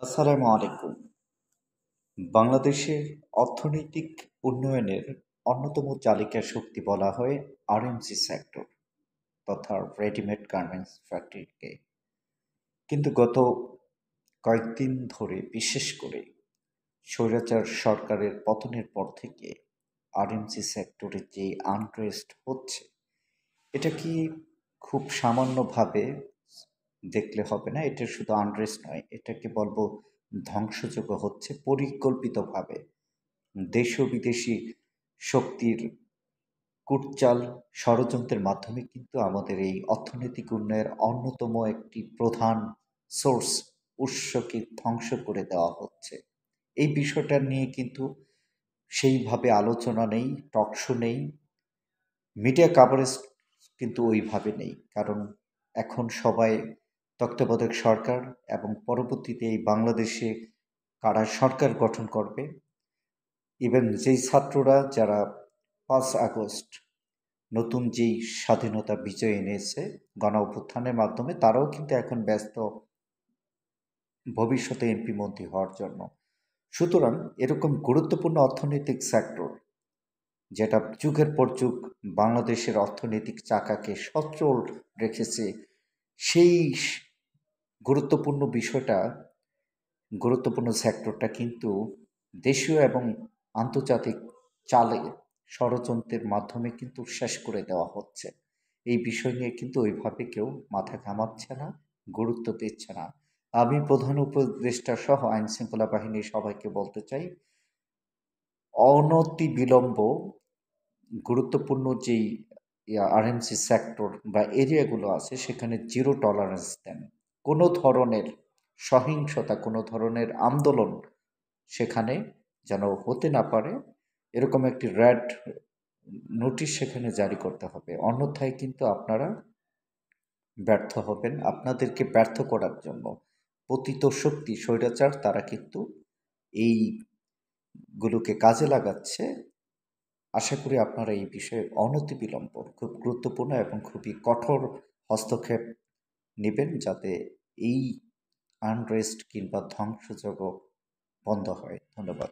আসসালামু আলাইকুম। বাংলাদেশের অর্থনৈতিক উন্নয়নের অন্যতম চালিকা শক্তি বলা হয় আরএমসি সেক্টর তথা রেডিমেড গার্মেন্টস ফ্যাক্টরিকে। কিন্তু গত কয়েকদিন ধরে বিশেষ করে স্বৈরাচার সরকারের পতনের পর থেকে আরএমসি সেক্টরে যে আনরেস্ট হচ্ছে, এটা কি খুব সামান্যভাবে দেখলে হবে না। এটা শুধু আনরেস্ট নয়, এটাকে বলবো ধ্বংসযজ্ঞ হচ্ছে পরিকল্পিতভাবে। দেশীয় বিদেশি শক্তির কূটচাল ষড়যন্ত্রের মাধ্যমে কিন্তু আমাদের এই অর্থনৈতিক উন্নয়নের অন্যতম একটি প্রধান সোর্স, উৎসকে ধ্বংস করে দেওয়া হচ্ছে। এই বিষয়টা নিয়ে কিন্তু সেইভাবে আলোচনা নেই, টকশো নেই, মিডিয়া কাভারেজ কিন্তু ওইভাবে নেই। কারণ এখন সবাই তত্ত্বাবধায়ক সরকার এবং পরবর্তীতে এই বাংলাদেশে কারা সরকার গঠন করবে, ইভেন যেই ছাত্ররা যারা 5 আগস্ট নতুন যেই স্বাধীনতা বিজয় এনেছে গণ অভ্যুত্থানের মাধ্যমে, তারাও কিন্তু এখন ব্যস্ত ভবিষ্যতে এমপি মন্ত্রী হওয়ার জন্য। সুতরাং এরকম গুরুত্বপূর্ণ অর্থনৈতিক সেক্টর, যেটা যুগের পর যুগ বাংলাদেশের অর্থনৈতিক চাকাকে সচল রেখেছে, সেই গুরুত্বপূর্ণ বিষয়টা, গুরুত্বপূর্ণ সেক্টরটা কিন্তু দেশীয় এবং আন্তর্জাতিক চালে ষড়যন্ত্রের মাধ্যমে কিন্তু শেষ করে দেওয়া হচ্ছে। এই বিষয় নিয়ে কিন্তু ওইভাবে কেউ মাথা ঘামাচ্ছে না, গুরুত্ব দিচ্ছে না। আমি প্রধান উপদেষ্টা সহ আইন শৃঙ্খলা বাহিনীর সবাইকে বলতে চাই, অনতিবিলম্ব গুরুত্বপূর্ণ যেই আরএমসি সেক্টর বা এরিয়াগুলো আছে সেখানে জিরো টলারেন্স দেন। কোনো ধরনের সহিংসতা, কোনো ধরনের আন্দোলন সেখানে যেন হতে না পারে, এরকম একটি রেড নোটিশ সেখানে জারি করতে হবে। অন্যথায় কিন্তু আপনারা ব্যর্থ হবেন। আপনাদেরকে ব্যর্থ করার জন্য পতিত শক্তি স্বৈরাচার তারা কিন্তু এইগুলোকে কাজে লাগাচ্ছে। আশা করি আপনারা এই বিষয়ে অনতিবিলম্ব খুব গুরুত্বপূর্ণ এবং খুবই কঠোর হস্তক্ষেপ নেবেন, যাতে এই আনরেস্ট কিংবা ধ্বংসযজ্ঞ বন্ধ হয়। ধন্যবাদ।